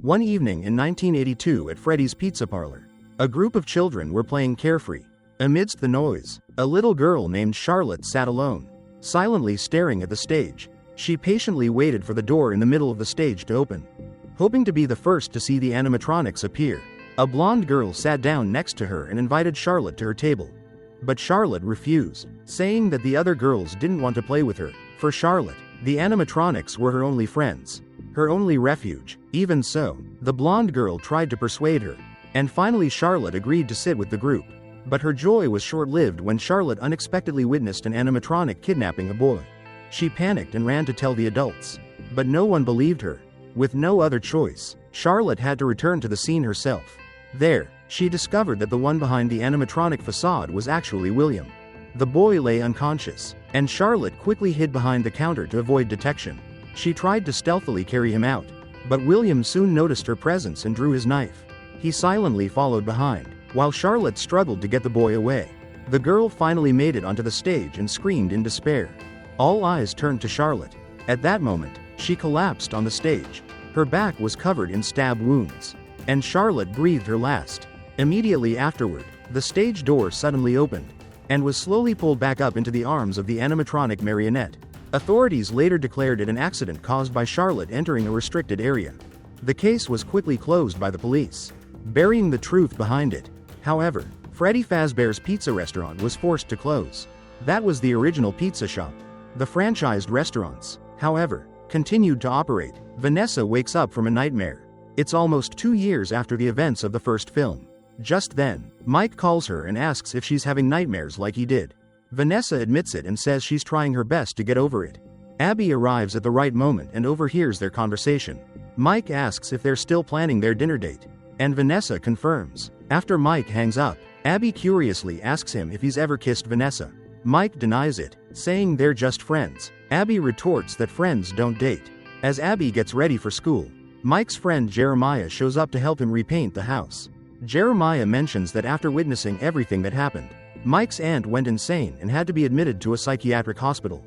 One evening in 1982 at Freddy's Pizza Parlor, a group of children were playing carefree. Amidst the noise, a little girl named Charlotte sat alone, silently staring at the stage. She patiently waited for the door in the middle of the stage to open, hoping to be the first to see the animatronics appear. A blonde girl sat down next to her and invited Charlotte to her table. But Charlotte refused, saying that the other girls didn't want to play with her. For Charlotte, the animatronics were her only friends, her only refuge. Even so, the blonde girl tried to persuade her, and finally Charlotte agreed to sit with the group. But her joy was short-lived when Charlotte unexpectedly witnessed an animatronic kidnapping a boy. She panicked and ran to tell the adults, but no one believed her. With no other choice, Charlotte had to return to the scene herself. There, she discovered that the one behind the animatronic facade was actually William. The boy lay unconscious, and Charlotte quickly hid behind the counter to avoid detection. She tried to stealthily carry him out, but William soon noticed her presence and drew his knife. He silently followed behind, while Charlotte struggled to get the boy away. The girl finally made it onto the stage and screamed in despair. All eyes turned to Charlotte. At that moment, she collapsed on the stage. Her back was covered in stab wounds, and Charlotte breathed her last. Immediately afterward, the stage door suddenly opened, and was slowly pulled back up into the arms of the animatronic marionette. Authorities later declared it an accident caused by Charlotte entering a restricted area. The case was quickly closed by the police, burying the truth behind it. However, Freddy Fazbear's pizza restaurant was forced to close. That was the original pizza shop. The franchised restaurants, however, continued to operate. Vanessa wakes up from a nightmare. It's almost 2 years after the events of the first film. Just then, Mike calls her and asks if she's having nightmares like he did. Vanessa admits it and says she's trying her best to get over it. Abby arrives at the right moment and overhears their conversation. Mike asks if they're still planning their dinner date, and Vanessa confirms. After Mike hangs up, Abby curiously asks him if he's ever kissed Vanessa. Mike denies it, saying they're just friends. Abby retorts that friends don't date. As Abby gets ready for school, Mike's friend Jeremiah shows up to help him repaint the house. Jeremiah mentions that after witnessing everything that happened, Mike's aunt went insane and had to be admitted to a psychiatric hospital.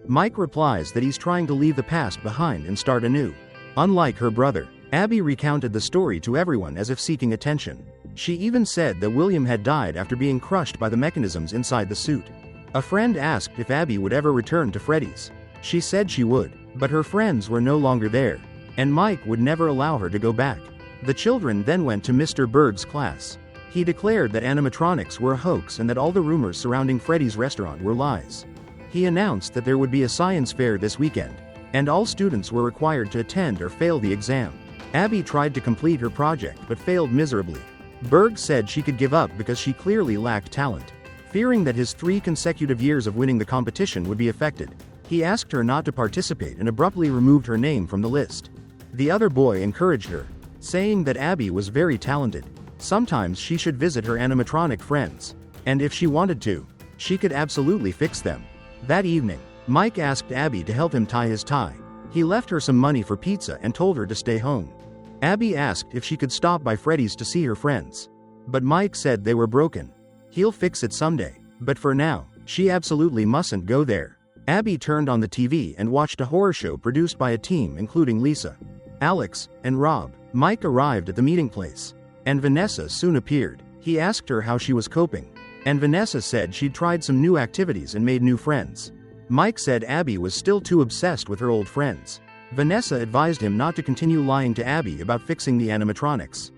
Mike replies that he's trying to leave the past behind and start anew. Unlike her brother, Abby recounted the story to everyone as if seeking attention. She even said that William had died after being crushed by the mechanisms inside the suit. A friend asked if Abby would ever return to Freddy's. She said she would, but her friends were no longer there, and Mike would never allow her to go back. The children then went to Mr. Berg's class. He declared that animatronics were a hoax and that all the rumors surrounding Freddy's restaurant were lies. He announced that there would be a science fair this weekend, and all students were required to attend or fail the exam. Abby tried to complete her project but failed miserably. Berg said she could give up because she clearly lacked talent. Fearing that his 3 consecutive years of winning the competition would be affected, he asked her not to participate and abruptly removed her name from the list. The other boy encouraged her, saying that Abby was very talented. Sometimes she should visit her animatronic friends, and if she wanted to, she could absolutely fix them. That evening, Mike asked Abby to help him tie his tie. He left her some money for pizza and told her to stay home. Abby asked if she could stop by Freddy's to see her friends, but Mike said they were broken. He'll fix it someday, but for now, she absolutely mustn't go there. Abby turned on the TV and watched a horror show produced by a team including Lisa, Alex, and Rob. Mike arrived at the meeting place, and Vanessa soon appeared. He asked her how she was coping, and Vanessa said she'd tried some new activities and made new friends. Mike said Abby was still too obsessed with her old friends. Vanessa advised him not to continue lying to Abby about fixing the animatronics,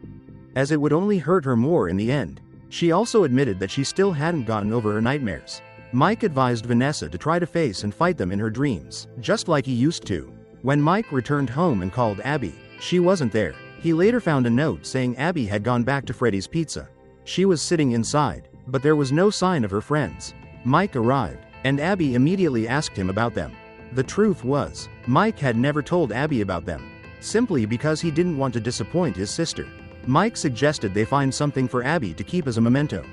as it would only hurt her more in the end. She also admitted that she still hadn't gotten over her nightmares. Mike advised Vanessa to try to face and fight them in her dreams, just like he used to. When Mike returned home and called Abby, she wasn't there. He later found a note saying Abby had gone back to Freddy's Pizza. She was sitting inside, but there was no sign of her friends. Mike arrived, and Abby immediately asked him about them. The truth was, Mike had never told Abby about them, simply because he didn't want to disappoint his sister. Mike suggested they find something for Abby to keep as a memento.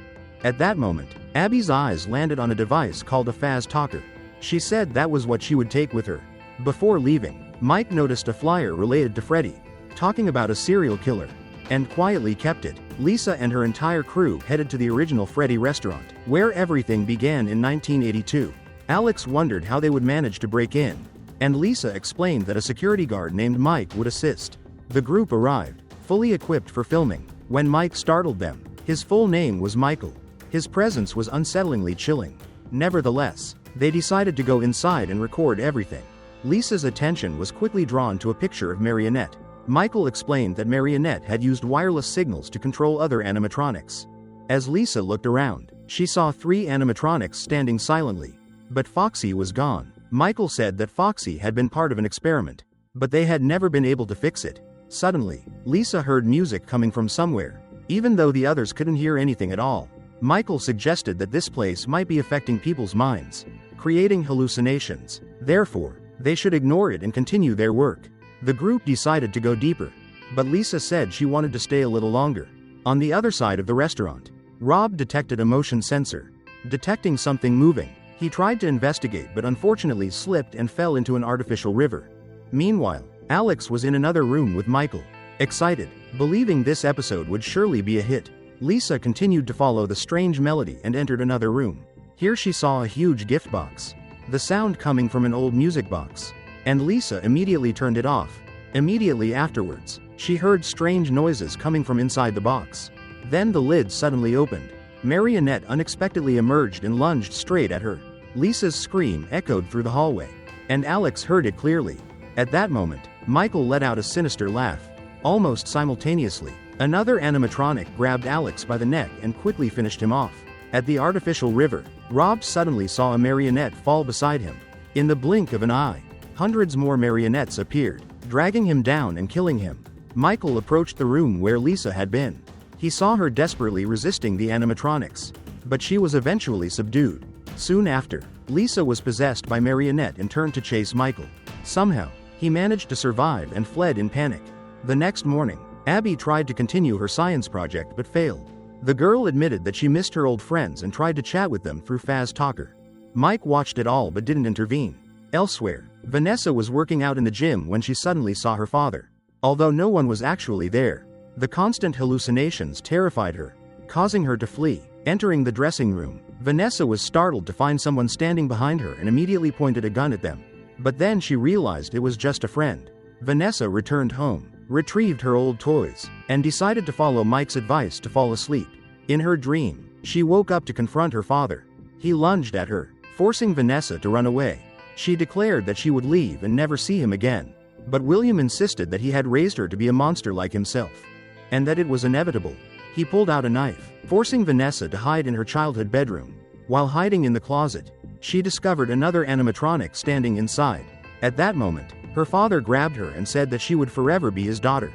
At that moment, Abby's eyes landed on a device called a Faz Talker. She said that was what she would take with her. Before leaving, Mike noticed a flyer related to Freddy, talking about a serial killer, and quietly kept it. Lisa and her entire crew headed to the original Freddy restaurant, where everything began in 1982. Alex wondered how they would manage to break in, and Lisa explained that a security guard named Mike would assist. The group arrived, fully equipped for filming, when Mike startled them. His full name was Michael. His presence was unsettlingly chilling. Nevertheless, they decided to go inside and record everything. Lisa's attention was quickly drawn to a picture of Marionette. Michael explained that Marionette had used wireless signals to control other animatronics. As Lisa looked around, she saw 3 animatronics standing silently. But Foxy was gone. Michael said that Foxy had been part of an experiment, but they had never been able to fix it. Suddenly, Lisa heard music coming from somewhere, even though the others couldn't hear anything at all. Michael suggested that this place might be affecting people's minds, creating hallucinations. Therefore, they should ignore it and continue their work. The group decided to go deeper, but Lisa said she wanted to stay a little longer. On the other side of the restaurant, Rob detected a motion sensor. Detecting something moving, he tried to investigate but unfortunately slipped and fell into an artificial river. Meanwhile, Alex was in another room with Michael. Excited, believing this episode would surely be a hit, Lisa continued to follow the strange melody and entered another room. Here she saw a huge gift box. The sound coming from an old music box. And Lisa immediately turned it off. Immediately afterwards, she heard strange noises coming from inside the box. Then the lid suddenly opened. Marionette unexpectedly emerged and lunged straight at her. Lisa's scream echoed through the hallway, and Alex heard it clearly. At that moment, Michael let out a sinister laugh. Almost simultaneously, another animatronic grabbed Alex by the neck and quickly finished him off. At the artificial river, Rob suddenly saw a marionette fall beside him. In the blink of an eye, hundreds more marionettes appeared, dragging him down and killing him. Michael approached the room where Lisa had been. He saw her desperately resisting the animatronics, but she was eventually subdued. Soon after, Lisa was possessed by Marionette and turned to chase Michael. Somehow, he managed to survive and fled in panic. The next morning, Abby tried to continue her science project but failed. The girl admitted that she missed her old friends and tried to chat with them through Faz Talker. Mike watched it all but didn't intervene. Elsewhere, Vanessa was working out in the gym when she suddenly saw her father. Although no one was actually there, the constant hallucinations terrified her, causing her to flee. Entering the dressing room, Vanessa was startled to find someone standing behind her and immediately pointed a gun at them. But then she realized it was just a friend. Vanessa returned home, retrieved her old toys, and decided to follow Mike's advice to fall asleep. In her dream, she woke up to confront her father. He lunged at her, forcing Vanessa to run away. She declared that she would leave and never see him again. But William insisted that he had raised her to be a monster like himself, and that it was inevitable. He pulled out a knife, forcing Vanessa to hide in her childhood bedroom. While hiding in the closet, she discovered another animatronic standing inside. At that moment, her father grabbed her and said that she would forever be his daughter.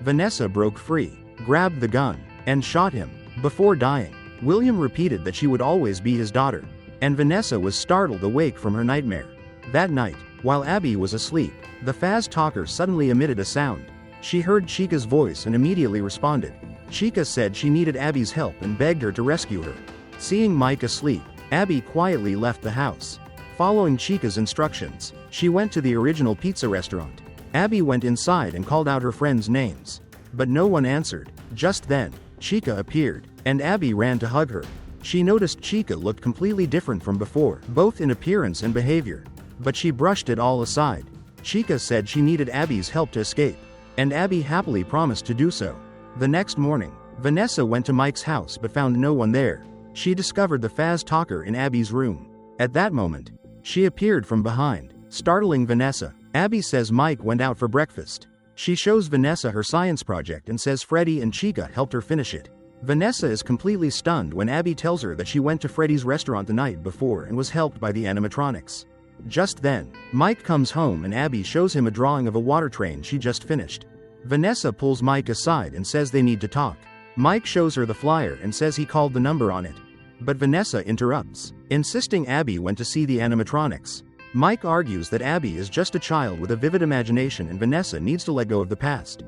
Vanessa broke free, grabbed the gun, and shot him. Before dying, William repeated that she would always be his daughter, and Vanessa was startled awake from her nightmare. That night, while Abby was asleep, the Faz Talker suddenly emitted a sound. She heard Chica's voice and immediately responded. Chica said she needed Abby's help and begged her to rescue her. Seeing Mike asleep, Abby quietly left the house. Following Chica's instructions, she went to the original pizza restaurant. Abby went inside and called out her friends' names, but no one answered. Just then, Chica appeared, and Abby ran to hug her. She noticed Chica looked completely different from before, both in appearance and behavior. But she brushed it all aside. Chica said she needed Abby's help to escape, and Abby happily promised to do so. The next morning, Vanessa went to Mike's house but found no one there. She discovered the Faz Talker in Abby's room. At that moment, she appeared from behind, startling Vanessa. Abby says Mike went out for breakfast. She shows Vanessa her science project and says Freddy and Chica helped her finish it. Vanessa is completely stunned when Abby tells her that she went to Freddy's restaurant the night before and was helped by the animatronics. Just then, Mike comes home and Abby shows him a drawing of a water train she just finished. Vanessa pulls Mike aside and says they need to talk. Mike shows her the flyer and says he called the number on it. But Vanessa interrupts, insisting Abby went to see the animatronics. Mike argues that Abby is just a child with a vivid imagination and Vanessa needs to let go of the past.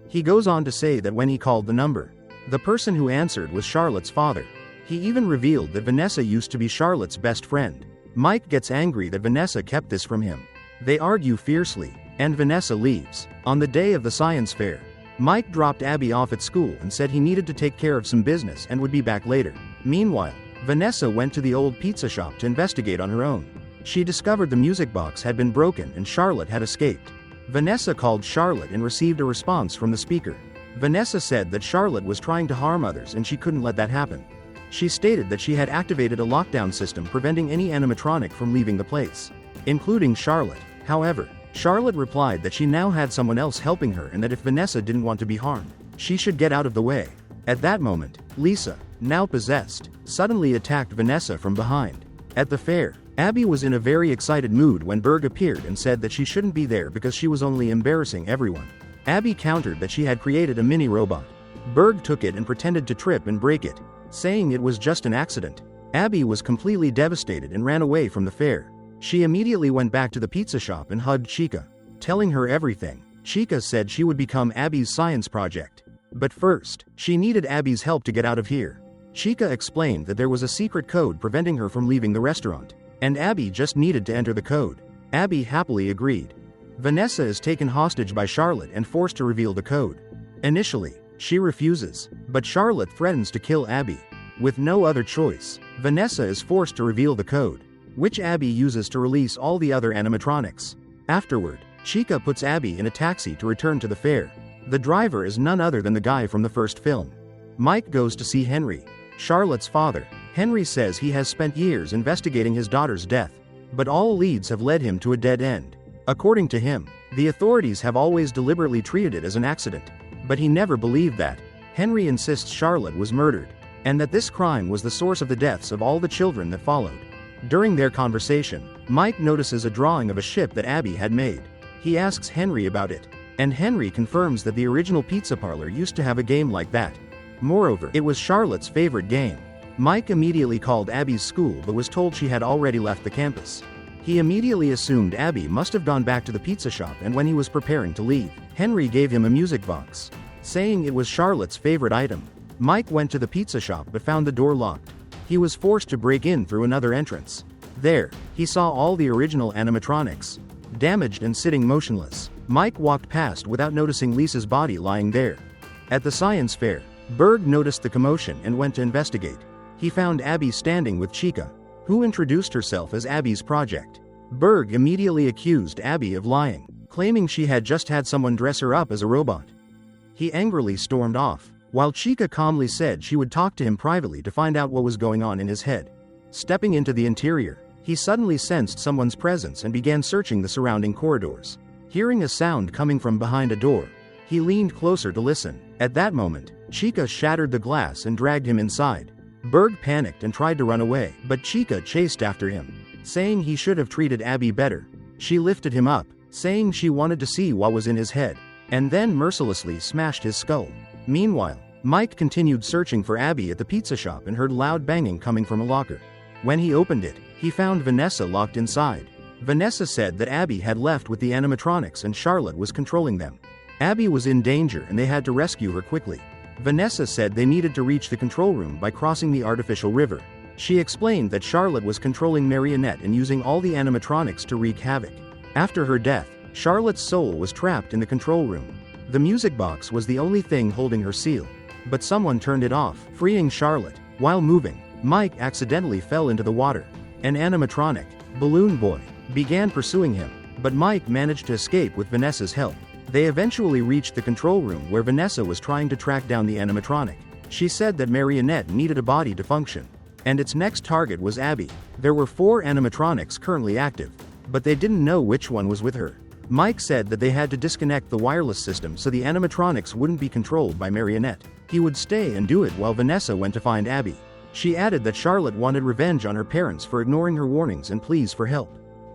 He goes on to say that when he called the number, the person who answered was Charlotte's father. He even revealed that Vanessa used to be Charlotte's best friend. Mike gets angry that Vanessa kept this from him. They argue fiercely, and Vanessa leaves. On the day of the science fair, Mike dropped Abby off at school and said he needed to take care of some business and would be back later. Meanwhile, Vanessa went to the old pizza shop to investigate on her own. She discovered the music box had been broken and Charlotte had escaped. Vanessa called Charlotte and received a response from the speaker. Vanessa said that Charlotte was trying to harm others and she couldn't let that happen. She stated that she had activated a lockdown system preventing any animatronic from leaving the place, including Charlotte. However, Charlotte replied that she now had someone else helping her and that if Vanessa didn't want to be harmed, she should get out of the way. At that moment, Lisa, now possessed, suddenly attacked Vanessa from behind. At the fair, Abby was in a very excited mood when Berg appeared and said that she shouldn't be there because she was only embarrassing everyone. Abby countered that she had created a mini robot. Berg took it and pretended to trip and break it, saying it was just an accident. Abby was completely devastated and ran away from the fair. She immediately went back to the pizza shop and hugged Chica, telling her everything. Chica said she would become Abby's science project. But first, she needed Abby's help to get out of here. Chica explained that there was a secret code preventing her from leaving the restaurant, and Abby just needed to enter the code. Abby happily agreed. Vanessa is taken hostage by Charlotte and forced to reveal the code. Initially, she refuses, but Charlotte threatens to kill Abby. With no other choice, Vanessa is forced to reveal the code, which Abby uses to release all the other animatronics. Afterward, Chica puts Abby in a taxi to return to the fair. The driver is none other than the guy from the first film. Mike goes to see Henry, Charlotte's father. Henry says he has spent years investigating his daughter's death, but all leads have led him to a dead end. According to him, the authorities have always deliberately treated it as an accident, but he never believed that. Henry insists Charlotte was murdered, and that this crime was the source of the deaths of all the children that followed. During their conversation, Mike notices a drawing of a ship that Abby had made. He asks Henry about it, and Henry confirms that the original pizza parlor used to have a game like that. Moreover, it was Charlotte's favorite game. Mike immediately called Abby's school but was told she had already left the campus. He immediately assumed Abby must have gone back to the pizza shop, and when he was preparing to leave, Henry gave him a music box, saying it was Charlotte's favorite item. Mike went to the pizza shop but found the door locked. He was forced to break in through another entrance. There, he saw all the original animatronics, damaged and sitting motionless. Mike walked past without noticing Lisa's body lying there. At the science fair, Berg noticed the commotion and went to investigate. He found Abby standing with Chica, who introduced herself as Abby's project. Berg immediately accused Abby of lying, claiming she had just had someone dress her up as a robot. He angrily stormed off, while Chica calmly said she would talk to him privately to find out what was going on in his head. Stepping into the interior, he suddenly sensed someone's presence and began searching the surrounding corridors. Hearing a sound coming from behind a door, he leaned closer to listen. At that moment, Chica shattered the glass and dragged him inside. Berg panicked and tried to run away, but Chica chased after him, saying he should have treated Abby better. She lifted him up, saying she wanted to see what was in his head, and then mercilessly smashed his skull. Meanwhile, Mike continued searching for Abby at the pizza shop and heard loud banging coming from a locker. When he opened it, he found Vanessa locked inside. Vanessa said that Abby had left with the animatronics and Charlotte was controlling them. Abby was in danger and they had to rescue her quickly. Vanessa said they needed to reach the control room by crossing the artificial river. She explained that Charlotte was controlling Marionette and using all the animatronics to wreak havoc. After her death, Charlotte's soul was trapped in the control room. The music box was the only thing holding her seal, but someone turned it off, freeing Charlotte. While moving, Mike accidentally fell into the water. An animatronic, Balloon Boy, began pursuing him, but Mike managed to escape with Vanessa's help. They eventually reached the control room where Vanessa was trying to track down the animatronic. She said that Marionette needed a body to function, and its next target was Abby. There were 4 animatronics currently active, but they didn't know which one was with her. Mike said that they had to disconnect the wireless system so the animatronics wouldn't be controlled by Marionette. He would stay and do it while Vanessa went to find Abby. She added that Charlotte wanted revenge on her parents for ignoring her warnings and pleas for help,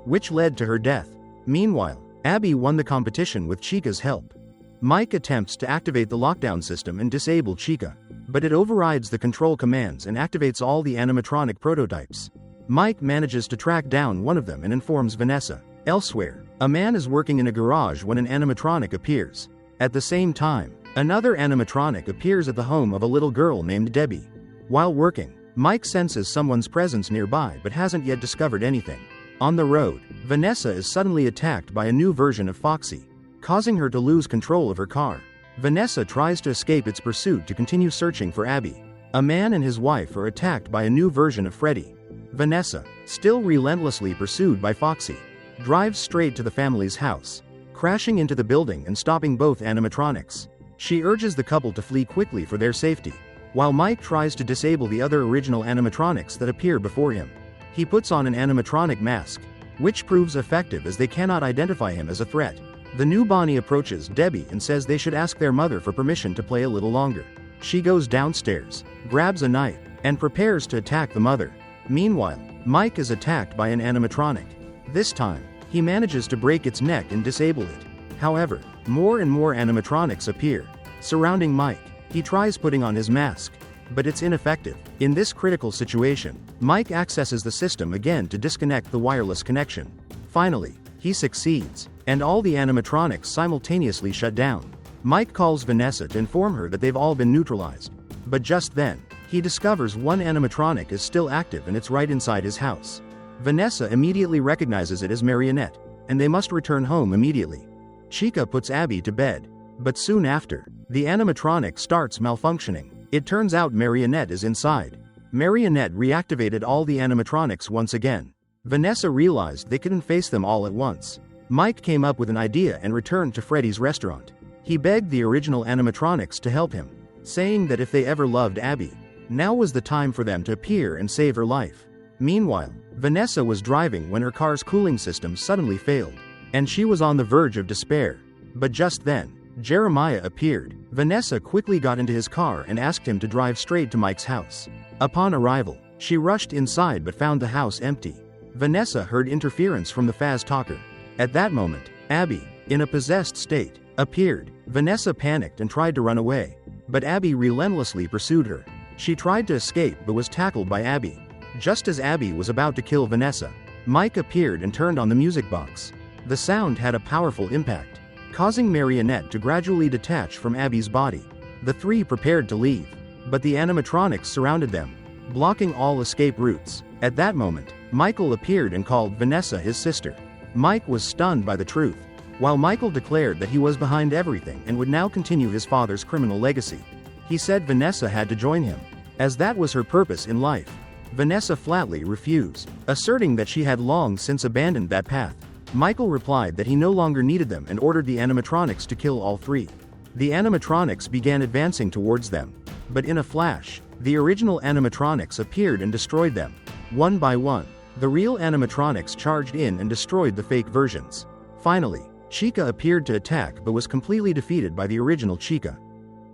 which led to her death. Meanwhile, Abby won the competition with Chica's help. Mike attempts to activate the lockdown system and disable Chica, but it overrides the control commands and activates all the animatronic prototypes. Mike manages to track down one of them and informs Vanessa. Elsewhere, a man is working in a garage when an animatronic appears. At the same time, another animatronic appears at the home of a little girl named Debbie. While working, Mike senses someone's presence nearby but hasn't yet discovered anything. On the road, Vanessa is suddenly attacked by a new version of Foxy, causing her to lose control of her car. Vanessa tries to escape its pursuit to continue searching for Abby. A man and his wife are attacked by a new version of Freddy. Vanessa, still relentlessly pursued by Foxy, drives straight to the family's house, crashing into the building and stopping both animatronics. She urges the couple to flee quickly for their safety, while Mike tries to disable the other original animatronics that appear before him. He puts on an animatronic mask, which proves effective as they cannot identify him as a threat. The new Bonnie approaches Debbie and says they should ask their mother for permission to play a little longer. She goes downstairs, grabs a knife, and prepares to attack the mother. Meanwhile, Mike is attacked by an animatronic. This time, he manages to break its neck and disable it. However, more and more animatronics appear, surrounding Mike. He tries putting on his mask, but it's ineffective. In this critical situation, Mike accesses the system again to disconnect the wireless connection. Finally, he succeeds, and all the animatronics simultaneously shut down. Mike calls Vanessa to inform her that they've all been neutralized. But just then, he discovers one animatronic is still active and it's right inside his house. Vanessa immediately recognizes it as Marionette, and they must return home immediately. Chica puts Abby to bed, but soon after, the animatronic starts malfunctioning. It turns out Marionette is inside. Marionette reactivated all the animatronics once again. Vanessa realized they couldn't face them all at once. Mike came up with an idea and returned to Freddy's restaurant. He begged the original animatronics to help him, saying that if they ever loved Abby, now was the time for them to appear and save her life. Meanwhile, Vanessa was driving when her car's cooling system suddenly failed, and she was on the verge of despair. But just then, Jeremiah appeared. Vanessa quickly got into his car and asked him to drive straight to Mike's house. Upon arrival, she rushed inside but found the house empty. Vanessa heard interference from the Faz talker. At that moment, Abby, in a possessed state, appeared. Vanessa panicked and tried to run away, but Abby relentlessly pursued her. She tried to escape but was tackled by Abby. Just as Abby was about to kill Vanessa, Mike appeared and turned on the music box. The sound had a powerful impact, causing Marionette to gradually detach from Abby's body. The three prepared to leave, but the animatronics surrounded them, blocking all escape routes. At that moment, Michael appeared and called Vanessa his sister. Mike was stunned by the truth, while Michael declared that he was behind everything and would now continue his father's criminal legacy. He said Vanessa had to join him, as that was her purpose in life. Vanessa flatly refused, asserting that she had long since abandoned that path. Michael replied that he no longer needed them and ordered the animatronics to kill all three. The animatronics began advancing towards them, but in a flash, the original animatronics appeared and destroyed them. One by one, the real animatronics charged in and destroyed the fake versions. Finally, Chica appeared to attack but was completely defeated by the original Chica.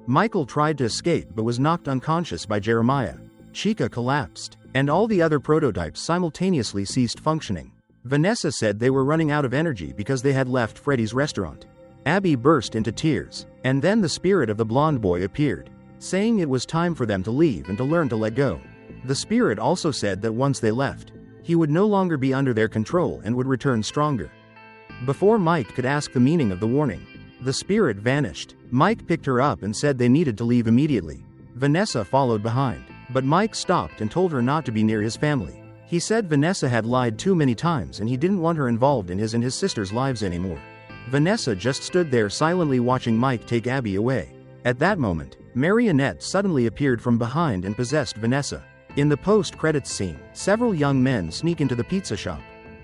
Michael tried to escape but was knocked unconscious by Jeremiah. Chica collapsed, and all the other prototypes simultaneously ceased functioning. Vanessa said they were running out of energy because they had left Freddy's restaurant. Abby burst into tears, and then the spirit of the blonde boy appeared, saying it was time for them to leave and to learn to let go. The spirit also said that once they left, he would no longer be under their control and would return stronger. Before Mike could ask the meaning of the warning, the spirit vanished. Mike picked her up and said they needed to leave immediately. Vanessa followed behind, but Mike stopped and told her not to be near his family. He said Vanessa had lied too many times and he didn't want her involved in his and his sister's lives anymore. Vanessa just stood there silently watching Mike take Abby away. At that moment, Marionette suddenly appeared from behind and possessed Vanessa. In the post-credits scene, several young men sneak into the pizza shop.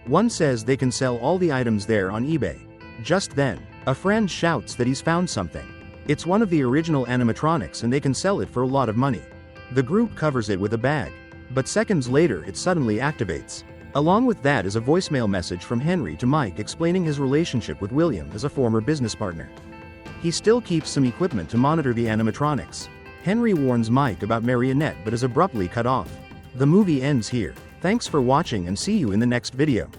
One says they can sell all the items there on eBay. Just then, a friend shouts that he's found something. It's one of the original animatronics and they can sell it for a lot of money. The group covers it with a bag, but seconds later it suddenly activates. Along with that is a voicemail message from Henry to Mike explaining his relationship with William as a former business partner. He still keeps some equipment to monitor the animatronics. Henry warns Mike about Marionette but is abruptly cut off. The movie ends here. Thanks for watching and see you in the next video.